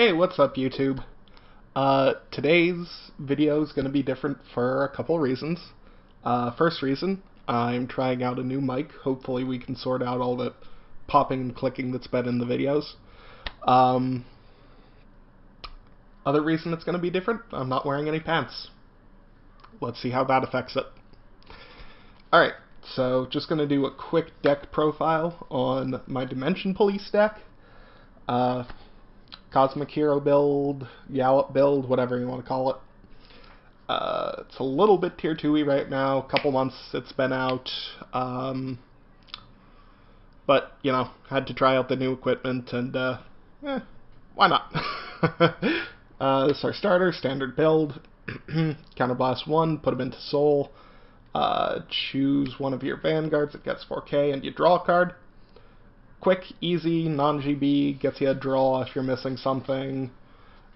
Hey, what's up, YouTube? Today's video is going to be different for a couple reasons. First reason, I'm trying out a new mic. Hopefully we can sort out all the popping and clicking that's been in the videos. Um, Other reason it's going to be different, I'm not wearing any pants. Let's see how that affects it. Alright, so just going to do a quick deck profile on my Dimension Police deck. Cosmic Hero build, Gallop build, whatever you want to call it. It's a little bit tier 2-y right now, a couple months it's been out, but, you know, had to try out the new equipment, and, why not? This is our starter, standard build, Counterblast 1, put them into Soul, choose one of your Vanguards that gets 4K, and you draw a card. Quick, easy, non-GB, gets you a draw if you're missing something.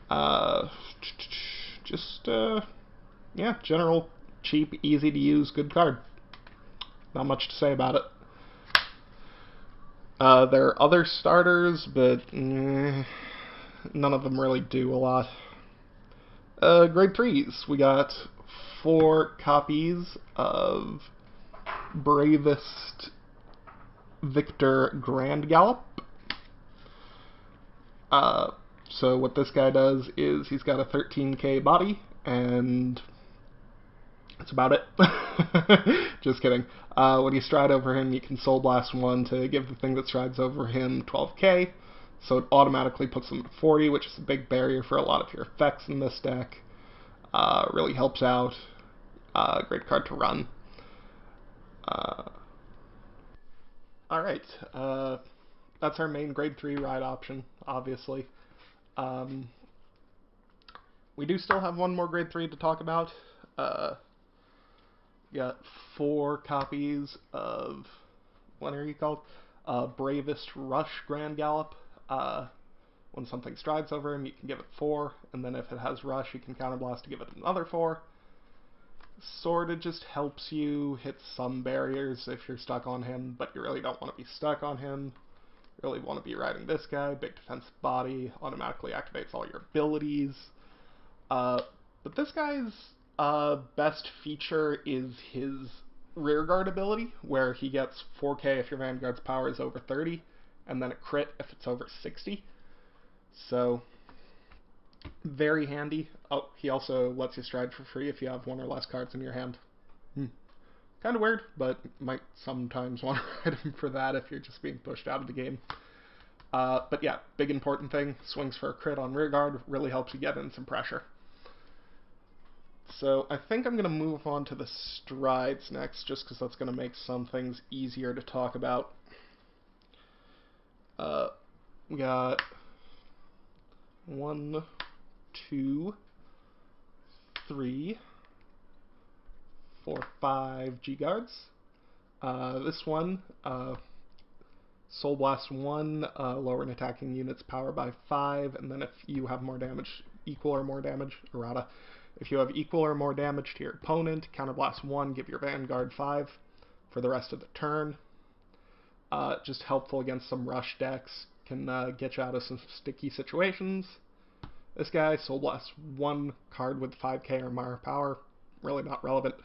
Yeah, general, cheap, easy to use, good card. Not much to say about it. There are other starters, but none of them really do a lot. Grade 3s, we got 4 copies of Bravest Victor Grand Gallop. So what this guy does is he's got a 13k body, and that's about it. Just kidding. When you stride over him, you can Soul Blast 1 to give the thing that strides over him 12k, so it automatically puts him at 40, which is a big barrier for a lot of your effects in this deck. Really helps out. Great card to run. Alright, that's our main grade 3 ride option, obviously. We do still have one more grade 3 to talk about. Got 4 copies of, what are you called? Bravest Rush Grand Gallop. When something strides over him, you can give it 4, and then if it has Rush, you can Counterblast to give it another 4. Sorta just helps you hit some barriers if you're stuck on him, but you really don't want to be stuck on him. You really want to be riding this guy. Big defensive body, automatically activates all your abilities. But this guy's best feature is his rearguard ability, where he gets 4k if your Vanguard's power is over 30, and then a crit if it's over 60. So, very handy. Oh, he also lets you stride for free if you have 1 or less cards in your hand. Kind of weird, but might sometimes want to ride him for that if you're just being pushed out of the game. But yeah, big important thing, swings for a crit on rearguard, really helps you get in some pressure. So I think I'm going to move on to the strides next, just because that's going to make some things easier to talk about. We got 1, 2, 3, 4, 5 G-Guards. This one, Soul Blast 1, lower an attacking unit's power by 5, and then if you have more damage, equal or more damage, errata. If you have equal or more damage to your opponent, Counterblast 1, give your Vanguard 5 for the rest of the turn. Just helpful against some rush decks, can get you out of some sticky situations. This guy, Soul Blast 1 card with 5k or more power, really not relevant.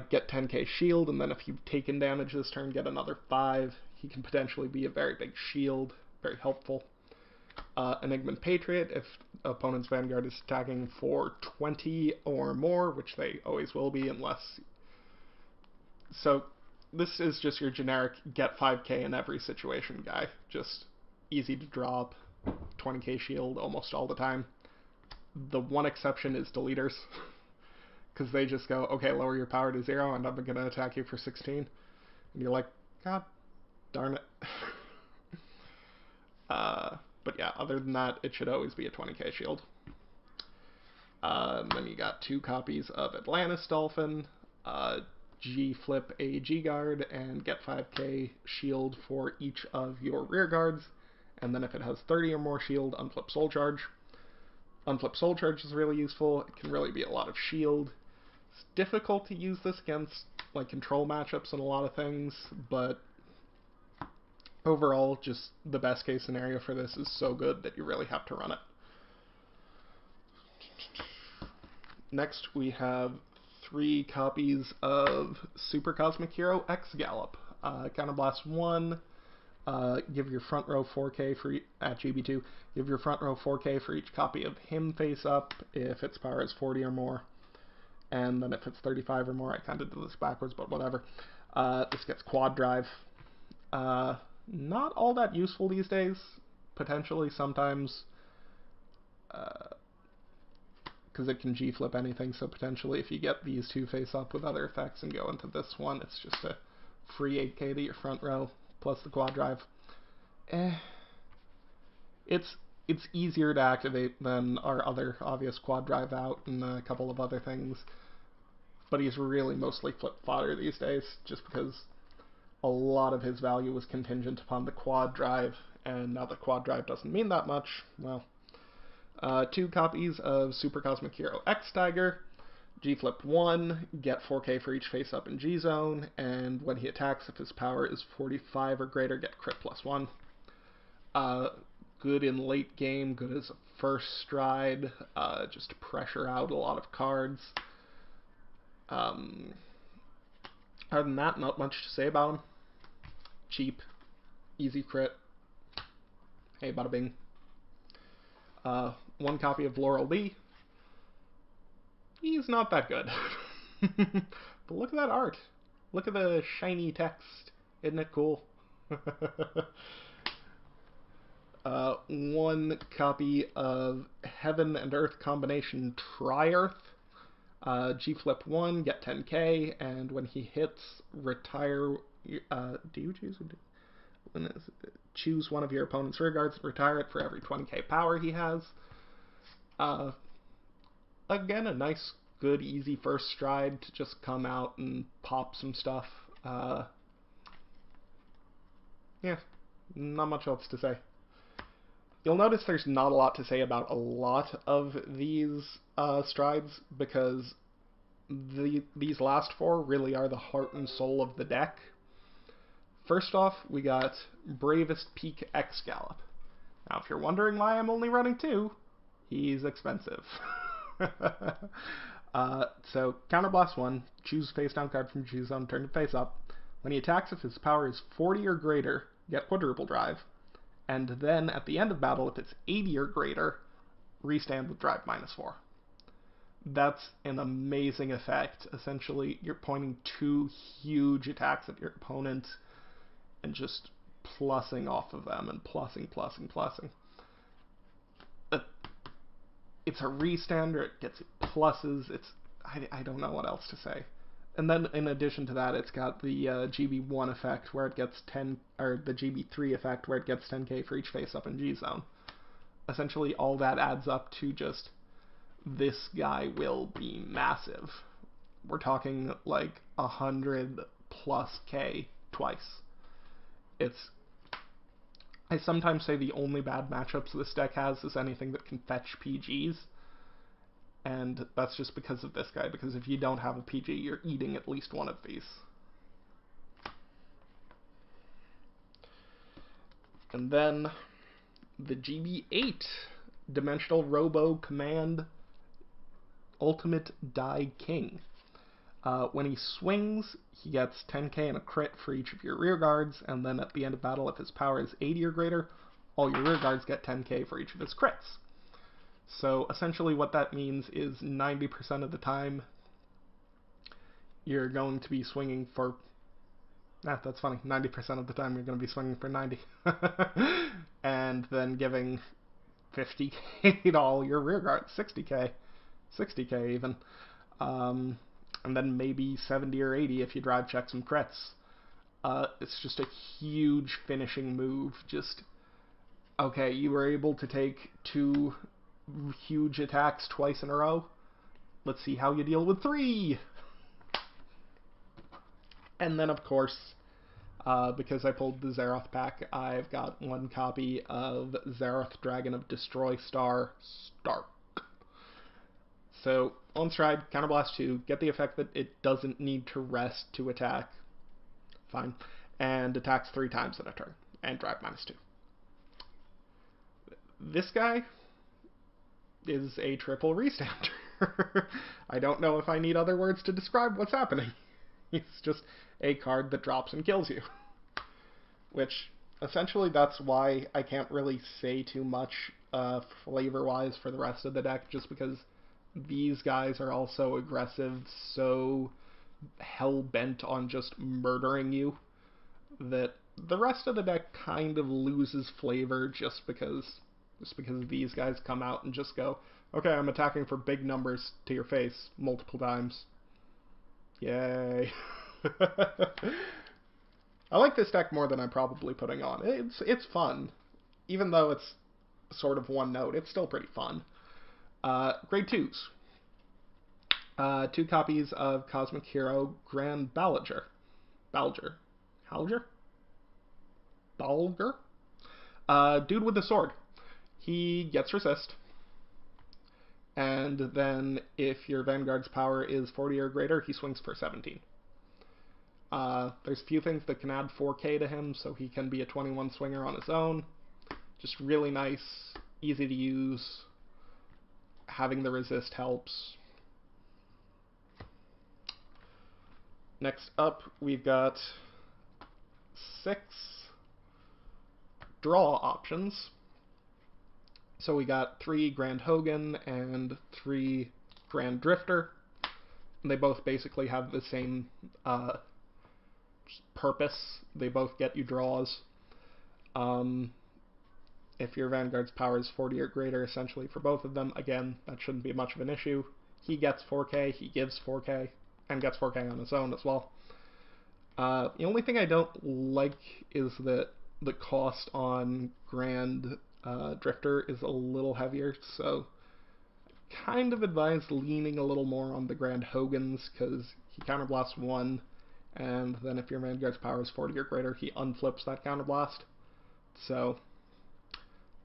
Get 10k shield, and then if you've taken damage this turn, get another 5. He can potentially be a very big shield, very helpful. Enigma Patriot, if opponent's Vanguard is attacking for 20 or more, which they always will be unless... So, this is just your generic get 5k in every situation guy. Just easy to drop, 20k shield almost all the time. The one exception is deleters, because they just go, okay, lower your power to 0 and I'm going to attack you for 16. And you're like, god darn it. But yeah, other than that, it should always be a 20k shield. Then you got 2 copies of Atlantis Dolphin, G-flip a G-guard, and get 5k shield for each of your rear guards. And then if it has 30 or more shield, unflip Soul Charge. Unflip Soul Charge is really useful. It can really be a lot of shield. It's difficult to use this against like control matchups and a lot of things, but overall, just the best case scenario for this is so good that you really have to run it. Next, we have 3 copies of Super Cosmic Hero X Gallop. Counterblast 1, give your front row 4K for at GB2. Give your front row 4K for each copy of him face up if its power is 40 or more. And then if it's 35 or more, I kind of did this backwards, but whatever. This gets quad drive. Not all that useful these days. Potentially sometimes, because it can G-flip anything, so potentially if you get these 2 face up with other effects and go into this one, it's just a free 8K to your front row, plus the quad drive. It's easier to activate than our other obvious quad drive out and a couple of other things, but he's really mostly flip fodder these days, just because a lot of his value was contingent upon the quad drive, and now the quad drive doesn't mean that much. Well, 2 copies of Super Cosmic Hero X Tiger. G-flip 1, get 4K for each face up in G-zone, and when he attacks, if his power is 45 or greater, get crit +1. Good in late game, good as a first stride, just to pressure out a lot of cards. Other than that, not much to say about him. Cheap, easy crit. Hey, bada bing. 1 copy of Laurel Lee. He's not that good. But look at that art. Look at the shiny text. Isn't it cool? 1 copy of Heaven and Earth Combination Tri-Earth. G-flip 1, get 10k, and when he hits, retire... do you choose? Choose one of your opponent's rear guards, retire it for every 20k power he has. Again, a nice, good, easy first stride to just come out and pop some stuff. Yeah, not much else to say. You'll notice there's not a lot to say about a lot of these strides, because these last 4 really are the heart and soul of the deck. First off, we got Bravest Peak X Gallop. Now, if you're wondering why I'm only running 2, he's expensive. So, Counterblast 1, choose face down card from choose zone, turn it face up. When he attacks, if his power is 40 or greater, get quadruple drive. And then, at the end of battle, if it's 80 or greater, restand with drive -4. That's an amazing effect. Essentially, you're pointing 2 huge attacks at your opponent and just plussing off of them, and plussing. It's a restander, it gets pluses, I don't know what else to say. And then in addition to that, it's got the GB1 effect where it gets 10, or the GB3 effect where it gets 10k for each face up in G-zone. Essentially all that adds up to just, this guy will be massive. We're talking like 100+ K twice. I sometimes say the only bad matchups this deck has is anything that can fetch PGs, and that's just because of this guy, because if you don't have a PG, you're eating at least one of these. And then the GB8 Dimensional Robo Command Ultimate Die King. When he swings, he gets 10k and a crit for each of your rear guards, and then at the end of battle, if his power is 80 or greater, all your rear guards get 10k for each of his crits. So essentially what that means is 90% of the time, you're going to be swinging for... that's funny. 90% of the time you're going to be swinging for 90. And then giving 50k to all your rear guards, 60k even. And then maybe 70 or 80 if you drive check some crits. It's just a huge finishing move. Just, okay, you were able to take 2 huge attacks twice in a row. Let's see how you deal with 3! And then, of course, because I pulled the Zeroth pack, I've got 1 copy of Zeroth Dragon of Destroy Star Stark. So, on stride, Counterblast 2, get the effect that it doesn't need to rest to attack. Fine. And attacks 3 times in a turn. And drive -2. This guy is a triple restander. I don't know if I need other words to describe what's happening. It's just a card that drops and kills you. Which, essentially, that's why I can't really say too much flavor-wise for the rest of the deck, just because these guys are all so aggressive, so hell-bent on just murdering you, that the rest of the deck kind of loses flavor just because these guys come out and just go, okay, I'm attacking for big numbers to your face multiple times. Yay. I like this deck more than I'm probably putting on. It's fun. Even though it's sort of one note, it's still pretty fun. Grade 2s. 2 copies of Cosmic Hero Grand Ballinger. Balger. Halger? Balger? Dude with a sword. He gets resist. And then if your Vanguard's power is 40 or greater, he swings for 17. There's a few things that can add 4k to him, so he can be a 21 swinger on his own. Just really nice, easy to use. Having the resist helps. Next up, we've got 6 draw options. So we got 3 Grand Hogan and 3 Grand Drifter. And they both basically have the same purpose. They both get you draws. If your Vanguard's power is 40 or greater, essentially for both of them, again, that shouldn't be much of an issue. He gets 4k, he gives 4k, and gets 4k on his own as well. The only thing I don't like is that the cost on Grand Drifter is a little heavier, so kind of advise leaning a little more on the Grand Hogans, because he counterblasts 1, and then if your Vanguard's power is 40 or greater, he unflips that counterblast. So,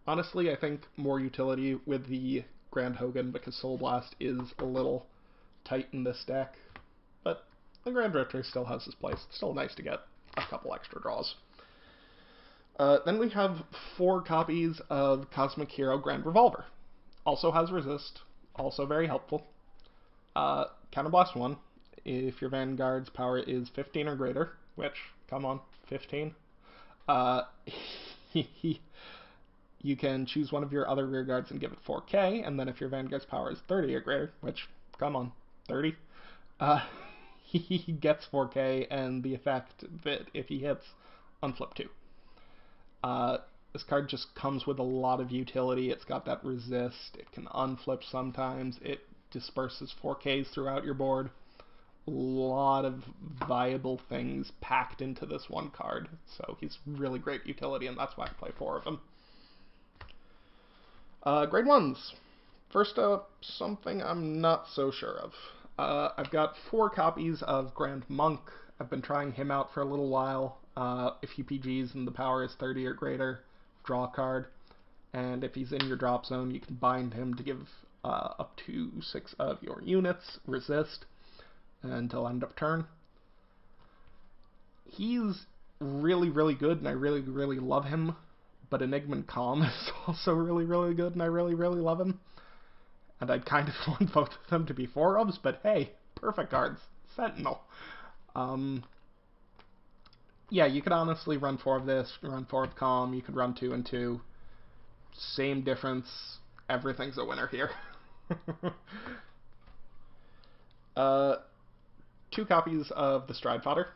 honestly, I think more utility with the Grand Hogan, because Soul Blast is a little tight in this deck, but the Grand Drifter still has his place. It's still nice to get a couple extra draws. Then we have 4 copies of Cosmic Hero Grand Revolver. Also has resist, also very helpful. Counterblast 1, if your Vanguard's power is 15 or greater, which, come on, 15. You can choose one of your other rearguards and give it 4k, and then if your Vanguard's power is 30 or greater, which, come on, 30, he gets 4k, and the effect that if he hits, unflip 2. This card just comes with a lot of utility. It's got that resist, it can unflip sometimes, it disperses 4ks throughout your board. A lot of viable things packed into this one card, so he's really great utility, and that's why I play 4 of him. Grade 1s. First up, something I'm not so sure of. I've got 4 copies of Grand Monk. I've been trying him out for a little while. If he PGs and the power is 30 or greater, draw a card. And if he's in your drop zone, you can bind him to give up to 6 of your units resist until end of turn. He's really, really good, and I really, really love him. But Enigman Calm is also really, really good, and I really, really love him. And I'd kind of want both of them to be 4-ofs, but hey, perfect cards. Sentinel. Yeah, you could honestly run 4 of this, run 4 of Calm, you could run 2 and 2. Same difference. Everything's a winner here. 2 copies of the Stride Fodder,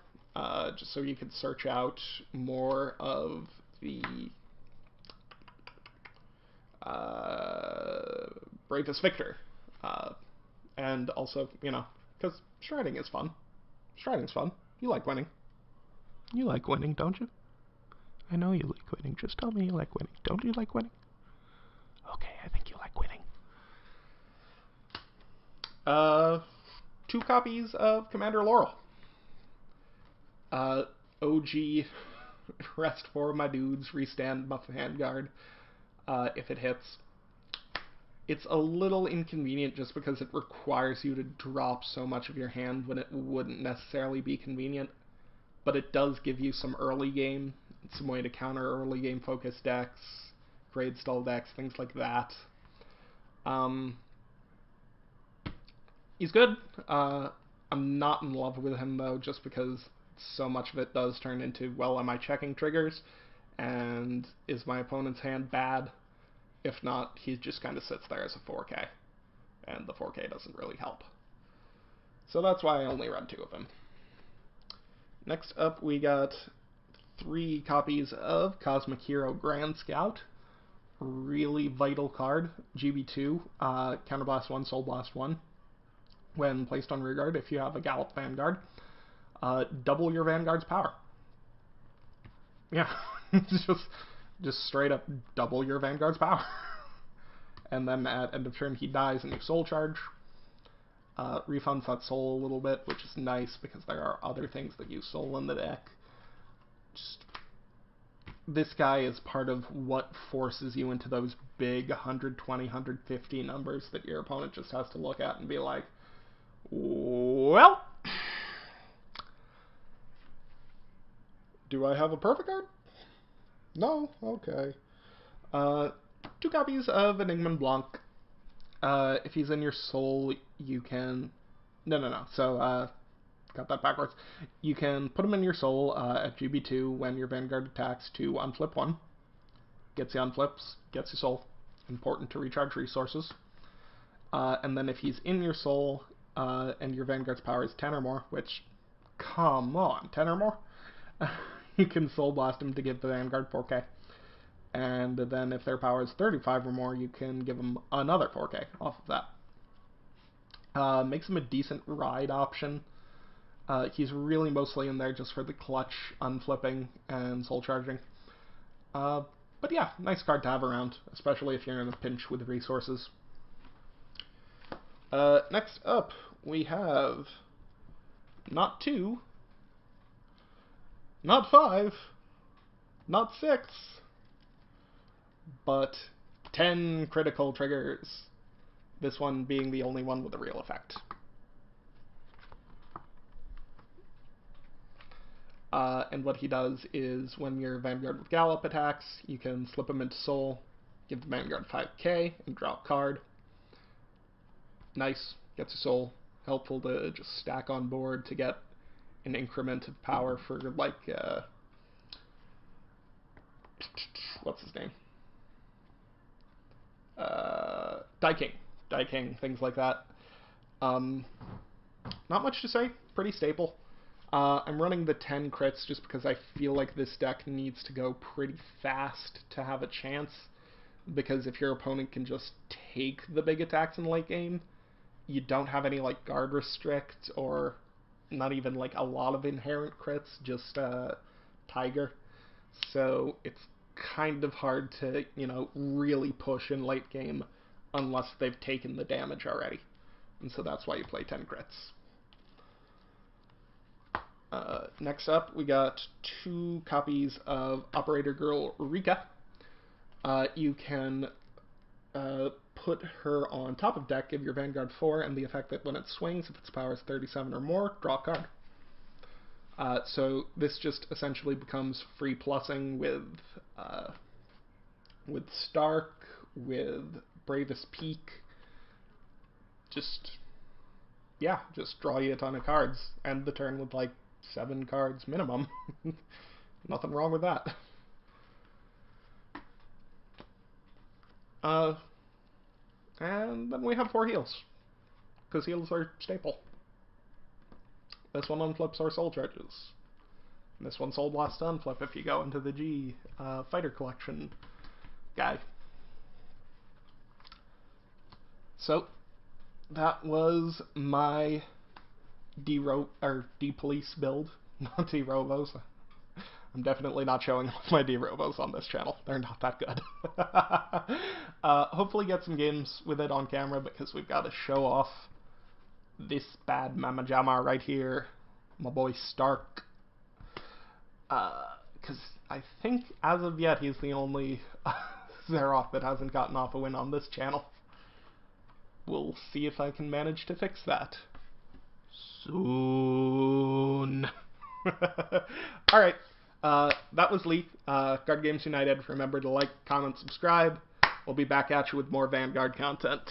just so you could search out more of the Bravest Victor. And also, you know, because striding is fun. Striding's fun. You like winning. You like winning, don't you? I know you like winning. Just tell me you like winning. Don't you like winning? Okay, I think you like winning. 2 copies of Commander Laurel. OG, rest 4 of my dudes, restand my Vanguard if it hits. It's a little inconvenient just because it requires you to drop so much of your hand when it wouldn't necessarily be convenient. But it does give you some early game, some way to counter early game focus decks, grade stall decks, things like that. He's good. I'm not in love with him, though, just because so much of it does turn into, well, am I checking triggers? And is my opponent's hand bad? If not, he just kind of sits there as a 4K. And the 4K doesn't really help. So that's why I only run 2 of him. Next up, we got 3 copies of Cosmic Hero Grand Scout. Really vital card. GB2, Counterblast 1, Soul Blast 1. When placed on rearguard, if you have a Gallop Vanguard, double your Vanguard's power. Yeah, just straight up double your Vanguard's power. And then at end of turn he dies and you soul charge. Refunds that soul a little bit, which is nice because there are other things that use soul in the deck. This guy is part of what forces you into those big 120, 150 numbers that your opponent just has to look at and be like, well, do I have a perfect card? No? Okay. 2 copies of Enigma Blanc. If he's in your soul, you can... No. So, got that backwards. You can put him in your soul at GB2 when your Vanguard attacks to unflip 1. Gets you unflips, gets you soul. Important to recharge resources. And then if he's in your soul and your Vanguard's power is 10 or more, which, come on, 10 or more? You can soul blast him to give the Vanguard 4K. And then if their power is 35 or more, you can give them another 4K off of that. Makes him a decent ride option. He's really mostly in there just for the clutch, unflipping, and soul charging. But yeah, nice card to have around, especially if you're in a pinch with resources. Next up, we have not 2, not 5, not 6, but 10 critical triggers. This one being the only one with a real effect. And what he does is when your Vanguard with Gallop attacks, you can slip him into soul, give the Vanguard 5K, and drop card. Nice, gets a soul. Helpful to just stack on board to get an increment of power for, like, what's his name? Die King, things like that. Not much to say, pretty staple. I'm running the 10 crits just because I feel like this deck needs to go pretty fast to have a chance, because if your opponent can just take the big attacks in late game, you don't have any, like, guard restrict, or not even, like, a lot of inherent crits, just Tiger. So it's kind of hard to, you know, really push in late game unless they've taken the damage already. And so that's why you play 10 crits. Next up, we got 2 copies of Operator Girl Rika. You can put her on top of deck, give your Vanguard 4, and the effect that when it swings, if its power is 37 or more, draw a card. So this just essentially becomes free plussing with Stark, with Bravest Peak. Just draw you a ton of cards. End the turn with like 7 cards minimum. Nothing wrong with that. And then we have 4 heals, because heals are staple. This one unflips or soul charges. This one soul blast to unflip if you go into the G fighter collection guy. So that was my D-Police build, not D-Robos. I'm definitely not showing off my D-Robos on this channel. They're not that good. Hopefully get some games with it on camera, because we've got to show off this bad Mama Jama right here, my boy Stark. Because I think, as of yet, he's the only Xeroth that hasn't gotten off a win on this channel. We'll see if I can manage to fix that soon. Alright, that was Lee, Card Games United. Remember to like, comment, subscribe. We'll be back at you with more Vanguard content